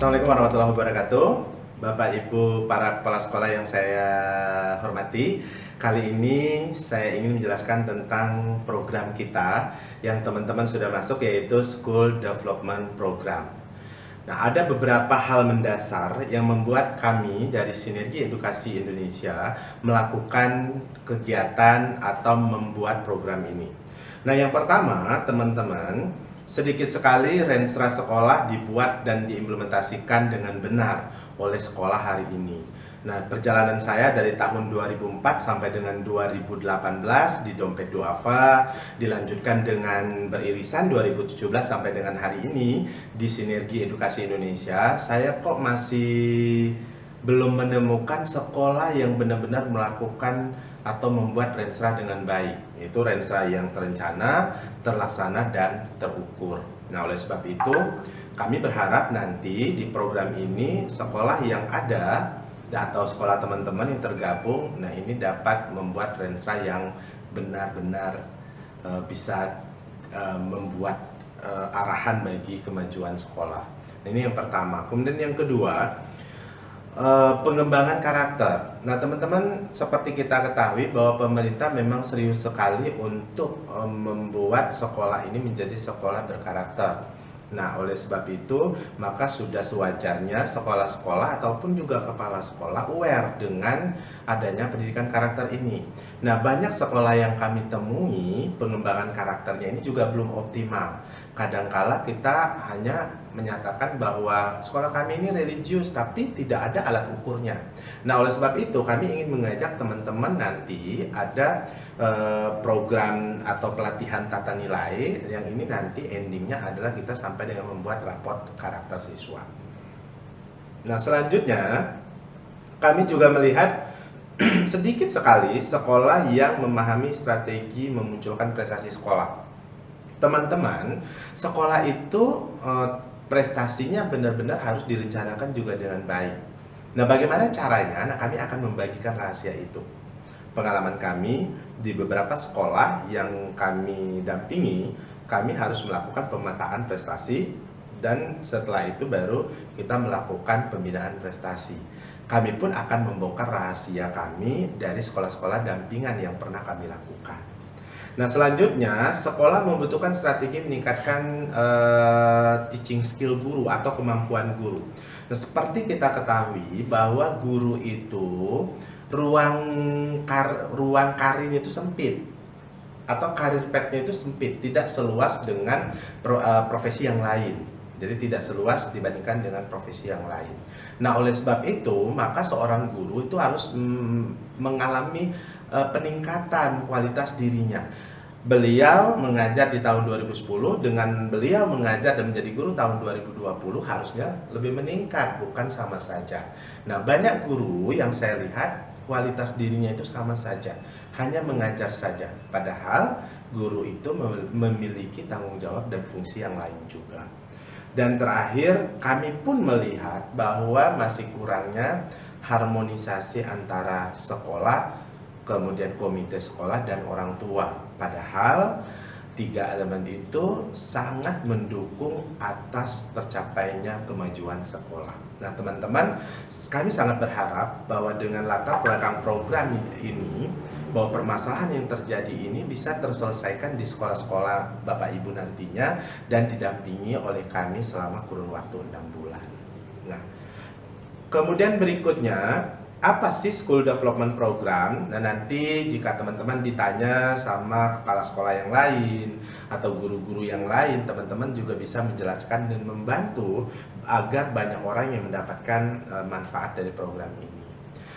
Assalamualaikum warahmatullahi wabarakatuh. Bapak Ibu para kepala sekolah yang saya hormati, kali ini saya ingin menjelaskan tentang program kita yang teman-teman sudah masuk, yaitu School Development Program. Nah, ada beberapa hal mendasar yang membuat kami dari Sinergi Edukasi Indonesia melakukan kegiatan atau membuat program ini. Nah, yang pertama, teman-teman, sedikit sekali renstra sekolah dibuat dan diimplementasikan dengan benar oleh sekolah hari ini. Nah, perjalanan saya dari tahun 2004 sampai dengan 2018 di Dompet Duafa, dilanjutkan dengan beririsan 2017 sampai dengan hari ini di Sinergi Edukasi Indonesia, saya kok masih belum menemukan sekolah yang benar-benar melakukan atau membuat renstra dengan baik, yaitu renstra yang terencana, terlaksana, dan terukur. Nah, oleh sebab itu kami berharap nanti di program ini sekolah yang ada atau sekolah teman-teman yang tergabung, nah ini dapat membuat renstra yang benar-benar bisa membuat arahan bagi kemajuan sekolah. Nah, ini yang pertama. Kemudian yang kedua, pengembangan karakter. Nah, teman-teman, seperti kita ketahui bahwa pemerintah memang serius sekali untuk membuat sekolah ini menjadi sekolah berkarakter. Nah, oleh sebab itu, maka sudah sewajarnya sekolah-sekolah ataupun juga kepala sekolah aware dengan adanya pendidikan karakter ini. Nah, banyak sekolah yang kami temui pengembangan karakternya ini juga belum optimal. Kadangkala kita hanya menyatakan bahwa sekolah kami ini religius, tapi tidak ada alat ukurnya. Nah, oleh sebab itu kami ingin mengajak teman-teman nanti ada program atau pelatihan tata nilai yang ini nanti endingnya adalah kita sampai dengan membuat raport karakter siswa. Nah, selanjutnya kami juga melihat sedikit sekali sekolah yang memahami strategi memunculkan prestasi sekolah. Teman-teman, sekolah itu prestasinya benar-benar harus direncanakan juga dengan baik. Nah, bagaimana caranya? Nah, kami akan membagikan rahasia itu. Pengalaman kami di beberapa sekolah yang kami dampingi, kami harus melakukan pemetaan prestasi dan setelah itu baru kita melakukan pembinaan prestasi. Kami pun akan membongkar rahasia kami dari sekolah-sekolah dampingan yang pernah kami lakukan. Nah, selanjutnya sekolah membutuhkan strategi meningkatkan teaching skill guru atau kemampuan guru. Nah, seperti kita ketahui bahwa guru itu ruang karirnya itu sempit atau karir path-nya itu sempit, tidak seluas dengan profesi yang lain. Jadi tidak seluas dibandingkan dengan profesi yang lain. Nah, oleh sebab itu maka seorang guru itu harus mengalami peningkatan kualitas dirinya. Beliau mengajar di tahun 2010 dengan beliau mengajar dan menjadi guru tahun 2020 harusnya lebih meningkat, bukan sama saja. Nah, banyak guru yang saya lihat kualitas dirinya itu sama saja, hanya mengajar saja. Padahal guru itu memiliki tanggung jawab dan fungsi yang lain juga. Dan terakhir, kami pun melihat bahwa masih kurangnya harmonisasi antara sekolah, kemudian komite sekolah dan orang tua. Padahal tiga elemen itu sangat mendukung atas tercapainya kemajuan sekolah. Nah, teman-teman, kami sangat berharap bahwa dengan latar belakang program ini, bahwa permasalahan yang terjadi ini bisa terselesaikan di sekolah-sekolah Bapak Ibu nantinya dan didampingi oleh kami selama kurun waktu 6 bulan. Nah, kemudian berikutnya, apa sih School Development Program? Nah, nanti jika teman-teman ditanya sama kepala sekolah yang lain atau guru-guru yang lain, teman-teman juga bisa menjelaskan dan membantu agar banyak orang yang mendapatkan manfaat dari program ini.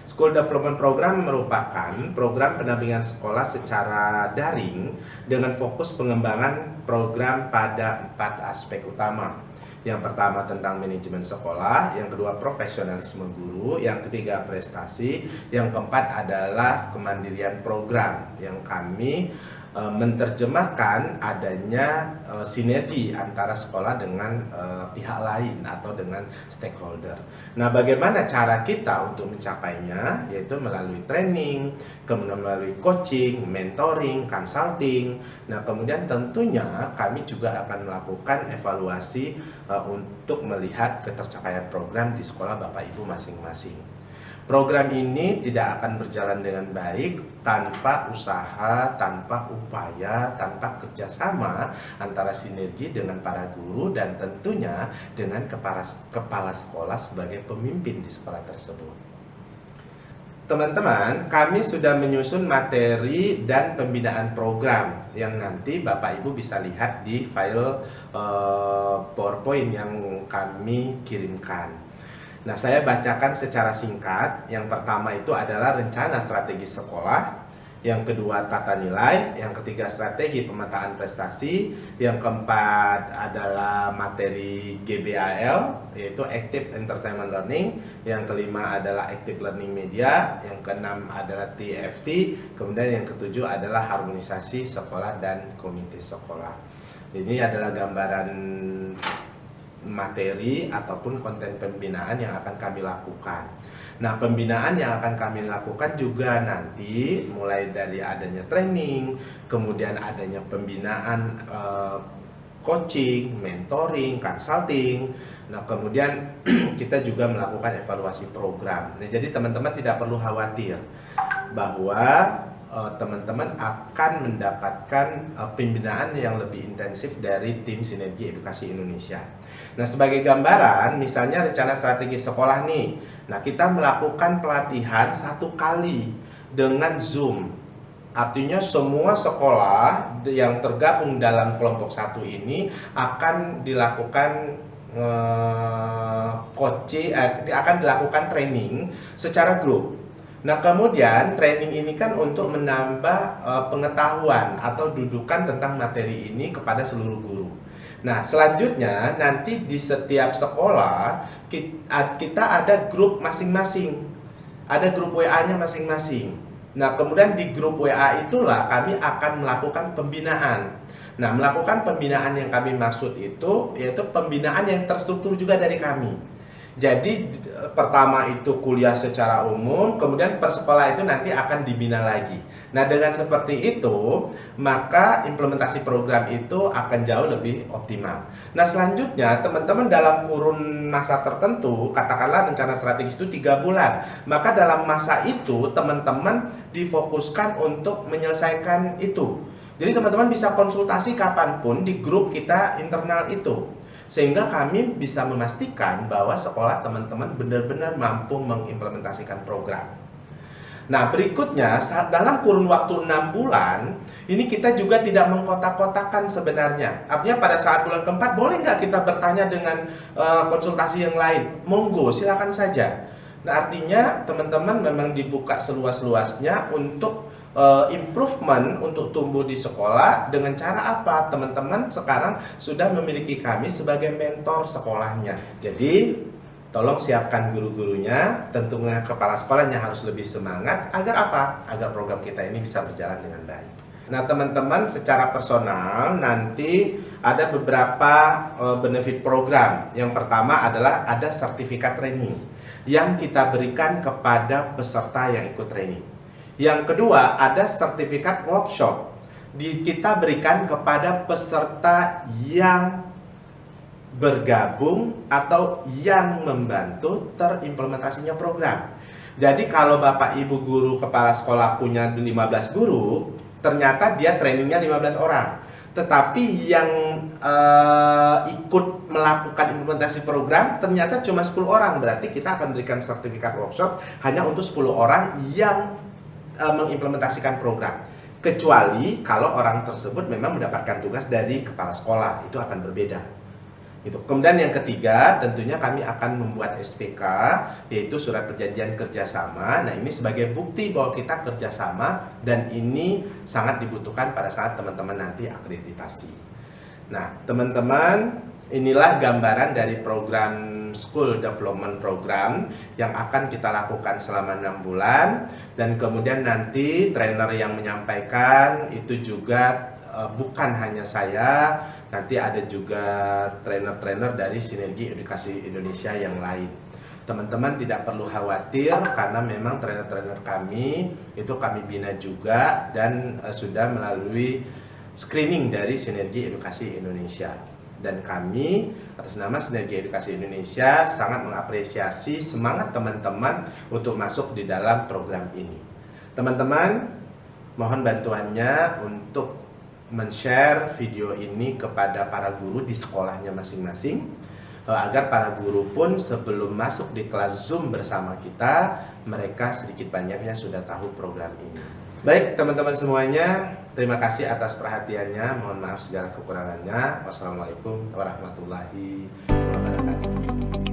School Development Program merupakan program pendampingan sekolah secara daring dengan fokus pengembangan program pada 4 aspek utama. Yang pertama tentang manajemen sekolah, yang kedua profesionalisme guru, yang ketiga prestasi, yang keempat adalah kemandirian program yang kami menerjemahkan adanya sinergi antara sekolah dengan pihak lain atau dengan stakeholder. Nah, bagaimana cara kita untuk mencapainya? Yaitu melalui training, kemudian melalui coaching, mentoring, consulting. Nah, kemudian tentunya kami juga akan melakukan evaluasi untuk melihat ketercapaian program di sekolah Bapak Ibu masing-masing. Program ini tidak akan berjalan dengan baik tanpa usaha, tanpa upaya, tanpa kerjasama antara sinergi dengan para guru dan tentunya dengan kepala sekolah sebagai pemimpin di sekolah tersebut. Teman-teman, kami sudah menyusun materi dan pembinaan program yang nanti Bapak Ibu bisa lihat di file PowerPoint yang kami kirimkan. Nah, saya bacakan secara singkat. Yang pertama itu adalah rencana strategi sekolah, yang kedua tata nilai, yang ketiga strategi pemetaan prestasi, yang keempat adalah materi GBAL yaitu Active Entertainment Learning, yang kelima adalah Active Learning Media, yang keenam adalah TFT, kemudian yang ketujuh adalah harmonisasi sekolah dan komite sekolah. Ini adalah gambaran materi ataupun konten pembinaan yang akan kami lakukan. Nah, pembinaan yang akan kami lakukan juga nanti mulai dari adanya training, kemudian adanya pembinaan coaching, mentoring, consulting. Nah, kemudian kita juga melakukan evaluasi program. Nah, jadi teman-teman tidak perlu khawatir bahwa teman-teman akan mendapatkan pembinaan yang lebih intensif dari tim Sinergi Edukasi Indonesia. Nah, sebagai gambaran, misalnya rencana strategi sekolah nih. Nah, kita melakukan pelatihan 1 kali dengan Zoom. Artinya semua sekolah yang tergabung dalam kelompok 1 ini akan dilakukan akan dilakukan training secara grup. Nah, kemudian training ini kan untuk menambah pengetahuan atau dudukan tentang materi ini kepada seluruh guru. Nah, selanjutnya nanti di setiap sekolah kita ada grup masing-masing. Ada grup WA-nya masing-masing. Nah, kemudian di grup WA itulah kami akan melakukan pembinaan. Nah, melakukan pembinaan yang kami maksud itu yaitu pembinaan yang terstruktur juga dari kami. Jadi pertama itu kuliah secara umum, kemudian per sekolah itu nanti akan dibina lagi. Nah, dengan seperti itu, maka implementasi program itu akan jauh lebih optimal. Nah, selanjutnya teman-teman dalam kurun masa tertentu, katakanlah rencana strategis itu 3 bulan, maka dalam masa itu teman-teman difokuskan untuk menyelesaikan itu. Jadi teman-teman bisa konsultasi kapanpun di grup kita internal itu, sehingga kami bisa memastikan bahwa sekolah teman-teman benar-benar mampu mengimplementasikan program. Nah, berikutnya dalam kurun waktu 6 bulan ini kita juga tidak mengkotak-kotakan sebenarnya. Artinya pada saat bulan keempat boleh nggak kita bertanya dengan konsultasi yang lain? Monggo, silakan saja. Nah, artinya teman-teman memang dibuka seluas-luasnya untuk improvement, untuk tumbuh di sekolah. Dengan cara apa? Teman-teman sekarang sudah memiliki kami sebagai mentor sekolahnya. Jadi tolong siapkan guru-gurunya, tentunya kepala sekolahnya harus lebih semangat. Agar apa? Agar program kita ini bisa berjalan dengan baik. Nah, teman-teman secara personal nanti ada beberapa benefit program. Yang pertama adalah ada sertifikat training yang kita berikan kepada peserta yang ikut training. Yang kedua, ada sertifikat workshop kita berikan kepada peserta yang bergabung atau yang membantu terimplementasinya program. Jadi kalau Bapak Ibu guru kepala sekolah punya 15 guru, ternyata dia trainingnya 15 orang. Tetapi yang ikut melakukan implementasi program ternyata cuma 10 orang. Berarti kita akan berikan sertifikat workshop hanya untuk 10 orang yang mengimplementasikan program, kecuali kalau orang tersebut memang mendapatkan tugas dari kepala sekolah, itu akan berbeda gitu. Kemudian yang ketiga, tentunya kami akan membuat SPK, yaitu surat perjanjian kerjasama. Nah, ini sebagai bukti bahwa kita kerjasama dan ini sangat dibutuhkan pada saat teman-teman nanti akreditasi. Nah, teman-teman Inilah gambaran dari program School Development Program yang akan kita lakukan selama 6 bulan, dan kemudian nanti trainer yang menyampaikan itu juga bukan hanya saya, nanti ada juga trainer-trainer dari Sinergi Edukasi Indonesia yang lain. Teman-teman tidak perlu khawatir karena memang trainer-trainer kami itu kami bina juga dan sudah melalui screening dari Sinergi Edukasi Indonesia. Dan kami atas nama Sinergi Edukasi Indonesia sangat mengapresiasi semangat teman-teman untuk masuk di dalam program ini. Teman-teman, mohon bantuannya untuk men-share video ini kepada para guru di sekolahnya masing-masing, agar para guru pun sebelum masuk di kelas Zoom bersama kita, mereka sedikit banyaknya sudah tahu program ini. Baik teman-teman semuanya, terima kasih atas perhatiannya. Mohon maaf segala kekurangannya. Wassalamualaikum warahmatullahi wabarakatuh.